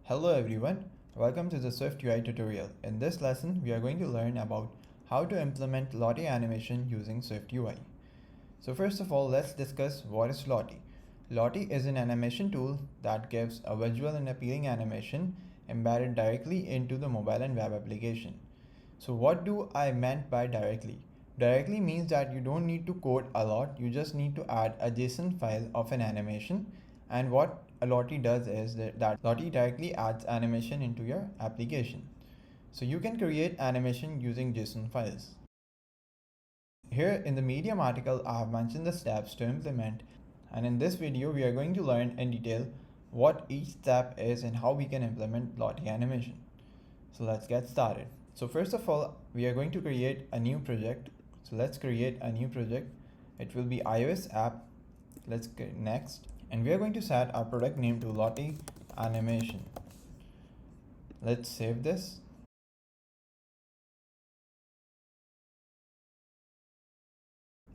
Hello everyone, welcome to the SwiftUI tutorial. In this lesson, we are going to learn about how to implement Lottie animation using SwiftUI. So first of all, let's discuss what is Lottie. Lottie is an animation tool that gives a visual and appealing animation embedded directly into the mobile and web application. So what do I meant by directly? Directly means that you don't need to code a lot, you just need to add a JSON file of an animation, and what a Lottie does is that Lottie directly adds animation into your application. So you can create animation using JSON files. Here in the Medium article, I have mentioned the steps to implement, and in this video we are going to learn in detail what each step is and how we can implement Lottie animation. So let's get started. So first of all, we are going to create a new project. So let's create a new project. It will be iOS app. Let's get next. And we are going to set our product name to Lottie Animation. Let's save this.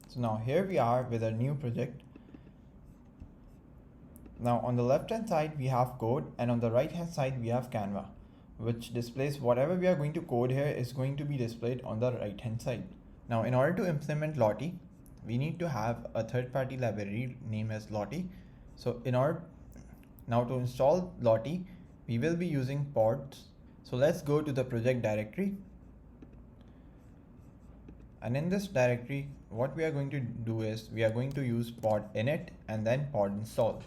So now here we are with our new project. Now on the left hand side we have code, and on the right hand side we have Canva, which displays whatever we are going to code here is going to be displayed on the right hand side. Now in order to implement Lottie, we need to have a third-party library named as Lottie. So now to install Lottie, we will be using pods. So let's go to the project directory. And in this directory, what we are going to do is we are going to use pod init and then pod install.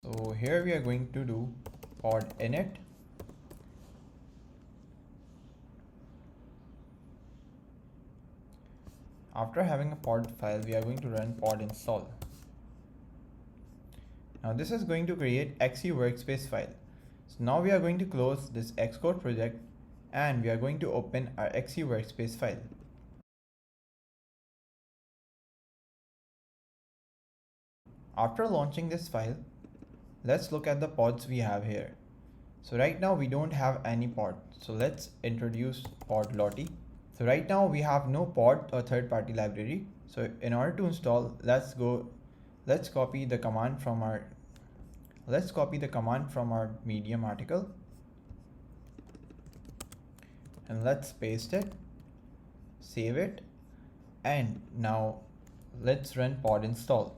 So here we are going to do pod init. After having a pod file, we are going to run pod install. Now this is going to create XE workspace file. So now we are going to close this Xcode project and we are going to open our XE workspace file. After launching this file, let's look at the pods we have here. So right now we don't have any pod. So let's introduce pod Lottie. So right now we have no pod or third-party library. So in order to install, let's copy the command from our Medium article and let's paste it, save it, and now let's run pod install.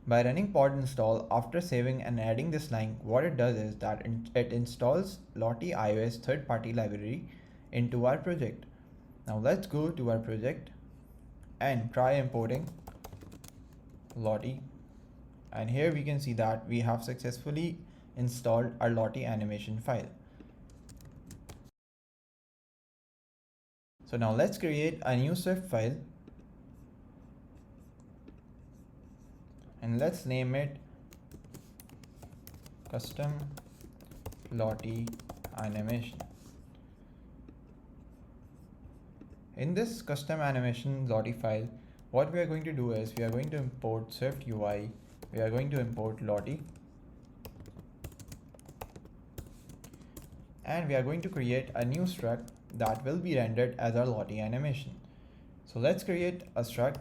By running pod install after saving and adding this line, what it does is that it installs Lottie iOS third-party library into our project. Now let's go to our project and try importing Lottie, and here we can see that we have successfully installed our Lottie animation file. So now let's create a new Swift file and let's name it custom Lottie animation. In this custom animation Lottie file, what we are going to do is we are going to import SwiftUI, we are going to import Lottie, and we are going to create a new struct that will be rendered as our Lottie animation. So let's create a struct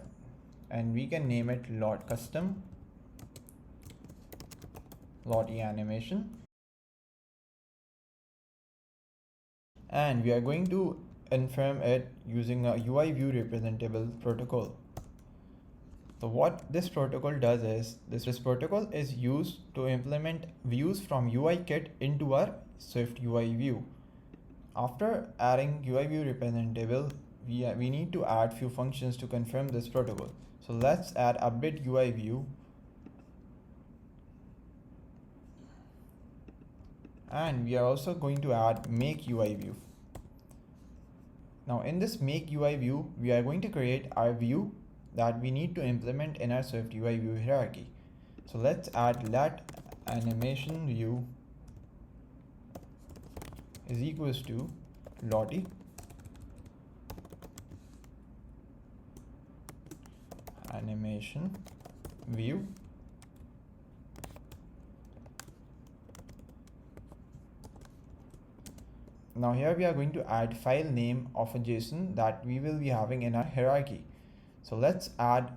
and we can name it custom Lottie animation, and we are going to confirm it using a UI view representable protocol. So what this protocol does is this protocol is used to implement views from UIKit into our SwiftUI view. After adding UI view representable, we need to add few functions to confirm this protocol. So let's add update UI view, and we are also going to add make UI view. Now in this make UI view, we are going to create our view that we need to implement in our SwiftUI view hierarchy. So let's add let animation view is equals to Lottie animation view Now here we are going to add file name of a JSON that we will be having in our hierarchy. So let's add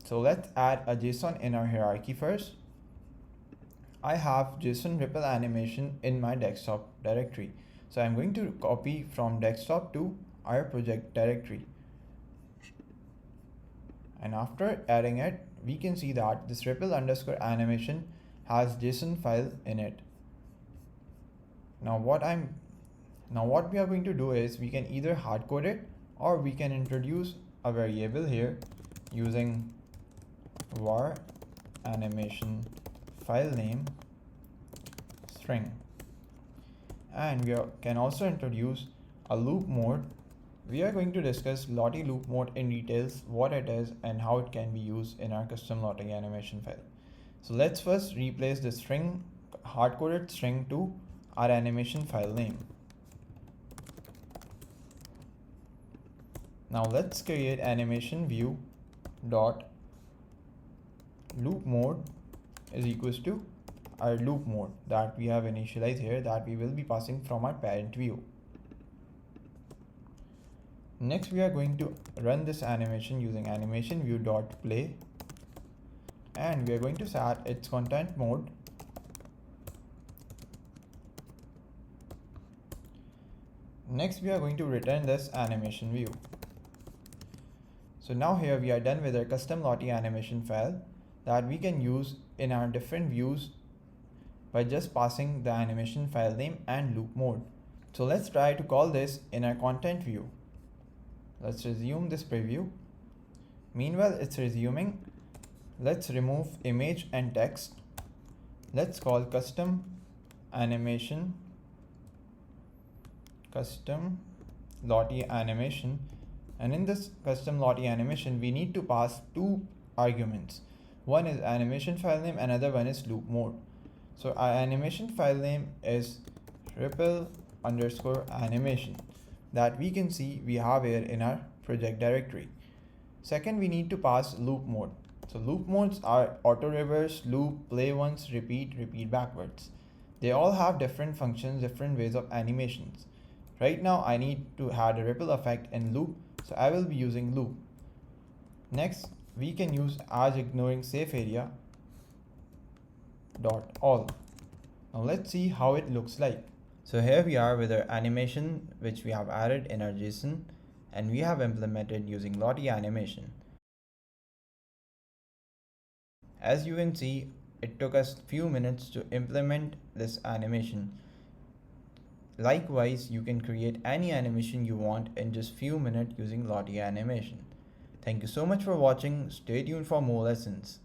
a JSON in our hierarchy first. I have JSON ripple animation in my desktop directory. So I'm going to copy from desktop to our project directory. And after adding it, we can see that this ripple underscore animation has JSON file in it. Now what we are going to do is we can either hard code it or we can introduce a variable here using var animation file name string, and we can also introduce a loop mode. We are going to discuss Lottie loop mode in details, what it is and how it can be used in our custom Lottie animation file. So let's first replace the string, hard-coded string, to our animation file name. Now let's create animation view dot loop mode is equals to our loop mode that we have initialized here, that we will be passing from our parent view. Next, we are going to run this animation using animation view dot play, and we are going to set its content mode. Next, we are going to return this animation view. So now here we are done with our custom Lottie animation file that we can use in our different views by just passing the animation file name and loop mode. So let's try to call this in our content view. Let's resume this preview. Meanwhile it's resuming, let's remove image and text. Let's call custom Lottie animation, and in this custom Lottie animation we need to pass two arguments. One is animation file name, another one is loop mode. So our animation file name is ripple underscore animation that we can see we have here in our project directory. Second, we need to pass loop mode. So loop modes are auto reverse, loop, play once, repeat backwards. They all have different functions, different ways of animations. Right now I need to add a ripple effect in loop, so I will be using loop. Next, we can use as ignoring safe area dot all. Now let's see how it looks like. So here we are with our animation which we have added in our JSON, and we have implemented using Lottie animation. As you can see, it took us few minutes to implement this animation. Likewise, you can create any animation you want in just few minutes using Lottie animation. Thank you so much for watching. Stay tuned for more lessons.